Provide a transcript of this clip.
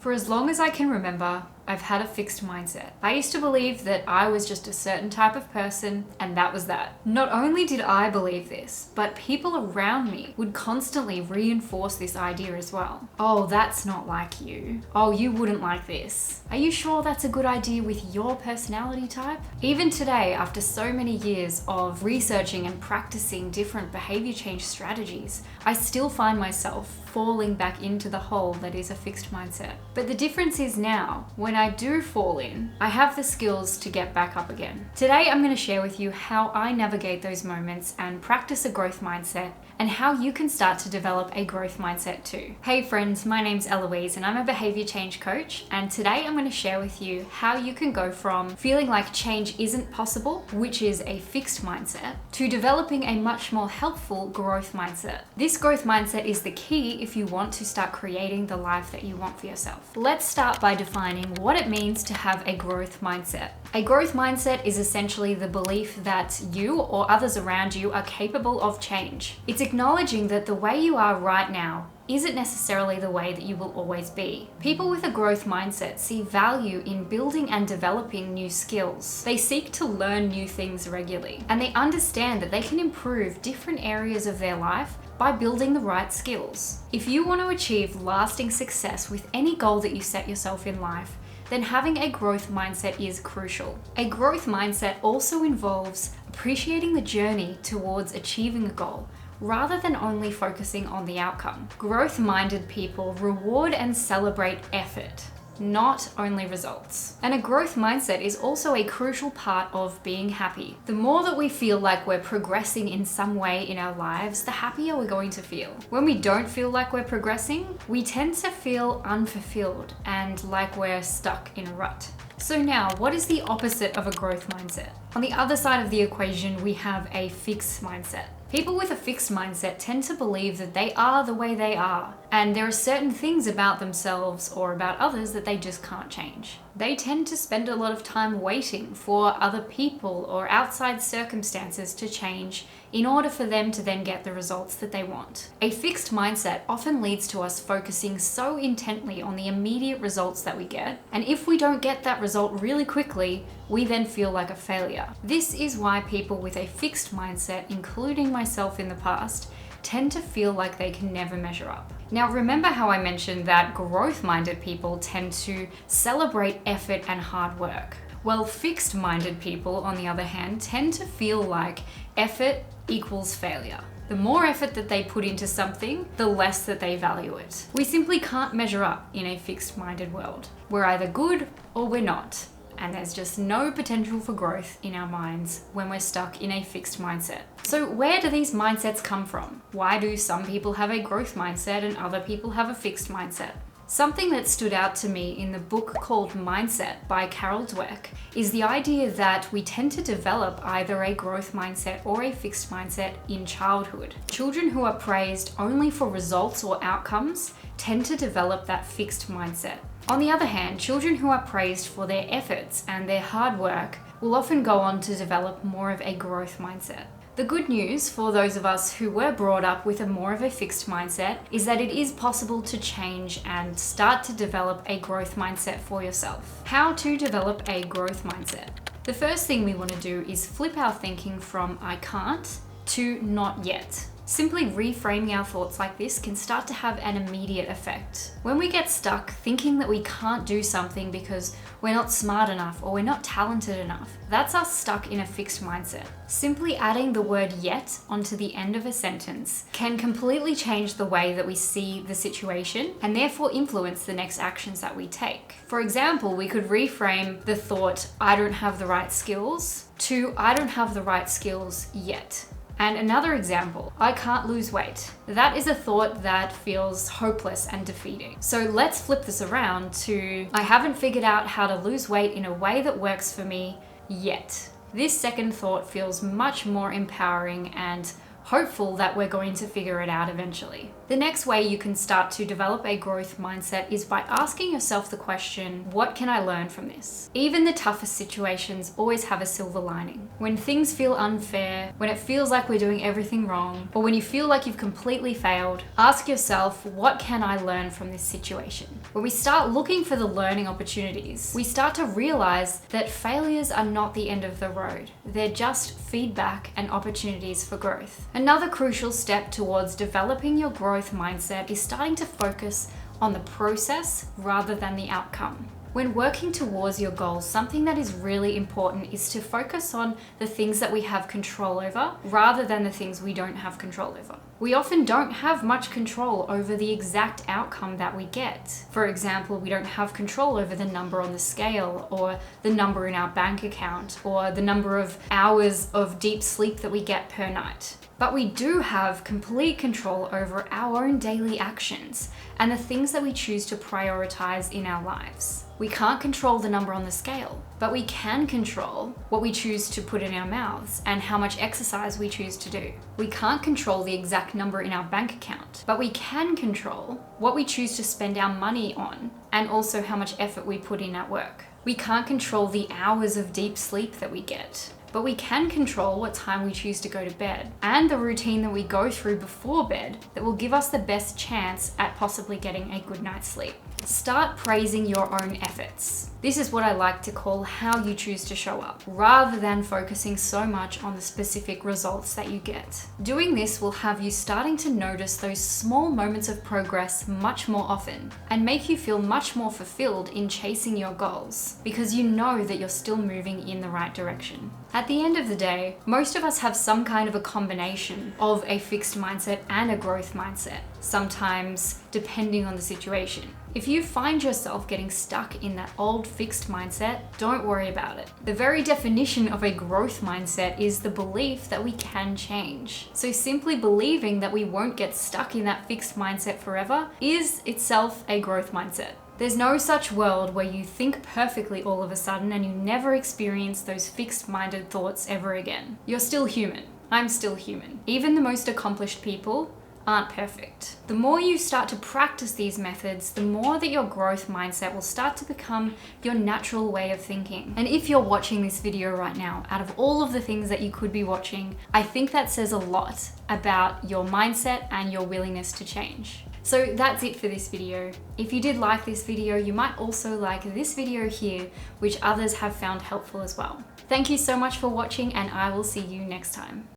For as long as I can remember, I've had a fixed mindset. I used to believe that I was just a certain type of person and that was that. Not only did I believe this, but people around me would constantly reinforce this idea as well. Oh, that's not like you. Oh, you wouldn't like this. Are you sure that's a good idea with your personality type? Even today, after so many years of researching and practicing different behavior change strategies, I still find myself falling back into the hole that is a fixed mindset. But the difference is now, when I do fall in, I have the skills to get back up again. Today, I'm going to share with you how I navigate those moments and practice a growth mindset, and how you can start to develop a growth mindset too. Hey friends, my name's Eloise and I'm a behavior change coach, and today I'm going to share with you how you can go from feeling like change isn't possible, which is a fixed mindset, to developing a much more helpful growth mindset. This growth mindset is the key if you want to start creating the life that you want for yourself. Let's start by defining what it means to have a growth mindset. A growth mindset is essentially the belief that you or others around you are capable of change. It's acknowledging that the way you are right now isn't necessarily the way that you will always be. People with a growth mindset see value in building and developing new skills. They seek to learn new things regularly, and they understand that they can improve different areas of their life by building the right skills. If you want to achieve lasting success with any goal that you set yourself in life, then having a growth mindset is crucial. A growth mindset also involves appreciating the journey towards achieving a goal, rather than only focusing on the outcome. Growth-minded people reward and celebrate effort, not only results. And a growth mindset is also a crucial part of being happy. The more that we feel like we're progressing in some way in our lives, the happier we're going to feel. When we don't feel like we're progressing, we tend to feel unfulfilled and like we're stuck in a rut. So now, what is the opposite of a growth mindset? On the other side of the equation, we have a fixed mindset. People with a fixed mindset tend to believe that they are the way they are, and there are certain things about themselves or about others that they just can't change. They tend to spend a lot of time waiting for other people or outside circumstances to change in order for them to then get the results that they want. A fixed mindset often leads to us focusing so intently on the immediate results that we get, and if we don't get that result really quickly, we then feel like a failure. This is why people with a fixed mindset, including myself in the past, tend to feel like they can never measure up. Now, remember how I mentioned that growth-minded people tend to celebrate effort and hard work? Well, fixed-minded people, on the other hand, tend to feel like effort equals failure. The more effort that they put into something, the less that they value it. We simply can't measure up in a fixed-minded world. We're either good or we're not. And there's just no potential for growth in our minds when we're stuck in a fixed mindset. So where do these mindsets come from? Why do some people have a growth mindset and other people have a fixed mindset? Something that stood out to me in the book called Mindset by Carol Dweck is the idea that we tend to develop either a growth mindset or a fixed mindset in childhood. Children who are praised only for results or outcomes tend to develop that fixed mindset. On the other hand, children who are praised for their efforts and their hard work will often go on to develop more of a growth mindset. The good news for those of us who were brought up with a more of a fixed mindset is that it is possible to change and start to develop a growth mindset for yourself. How to develop a growth mindset? The first thing we want to do is flip our thinking from I can't to not yet. Simply reframing our thoughts like this can start to have an immediate effect. When we get stuck thinking that we can't do something because we're not smart enough or we're not talented enough, that's us stuck in a fixed mindset. Simply adding the word yet onto the end of a sentence can completely change the way that we see the situation and therefore influence the next actions that we take. For example, we could reframe the thought, I don't have the right skills, to I don't have the right skills yet. And another example, I can't lose weight. That is a thought that feels hopeless and defeating. So let's flip this around to, I haven't figured out how to lose weight in a way that works for me yet. This second thought feels much more empowering and hopeful that we're going to figure it out eventually. The next way you can start to develop a growth mindset is by asking yourself the question, what can I learn from this? Even the toughest situations always have a silver lining. When things feel unfair, when it feels like we're doing everything wrong, or when you feel like you've completely failed, ask yourself, what can I learn from this situation? When we start looking for the learning opportunities, we start to realize that failures are not the end of the road. They're just feedback and opportunities for growth. Another crucial step towards developing your growth mindset is starting to focus on the process rather than the outcome. When working towards your goals, something that is really important is to focus on the things that we have control over rather than the things we don't have control over. We often don't have much control over the exact outcome that we get. For example, we don't have control over the number on the scale, or the number in our bank account, or the number of hours of deep sleep that we get per night. But we do have complete control over our own daily actions and the things that we choose to prioritize in our lives. We can't control the number on the scale, but we can control what we choose to put in our mouths and how much exercise we choose to do. We can't control the exact number in our bank account, but we can control what we choose to spend our money on and also how much effort we put in at work. We can't control the hours of deep sleep that we get, but we can control what time we choose to go to bed and the routine that we go through before bed that will give us the best chance at possibly getting a good night's sleep. Start praising your own efforts. This is what I like to call how you choose to show up, rather than focusing so much on the specific results that you get. Doing this will have you starting to notice those small moments of progress much more often and make you feel much more fulfilled in chasing your goals because you know that you're still moving in the right direction. At the end of the day, most of us have some kind of a combination of a fixed mindset and a growth mindset, sometimes depending on the situation. If you find yourself getting stuck in that old fixed mindset, don't worry about it. The very definition of a growth mindset is the belief that we can change. So simply believing that we won't get stuck in that fixed mindset forever is itself a growth mindset. There's no such world where you think perfectly all of a sudden and you never experience those fixed-minded thoughts ever again. You're still human. I'm still human. Even the most accomplished people aren't perfect. The more you start to practice these methods, the more that your growth mindset will start to become your natural way of thinking. And if you're watching this video right now, out of all of the things that you could be watching, I think that says a lot about your mindset and your willingness to change. So that's it for this video. If you did like this video, you might also like this video here, which others have found helpful as well. Thank you so much for watching, and I will see you next time.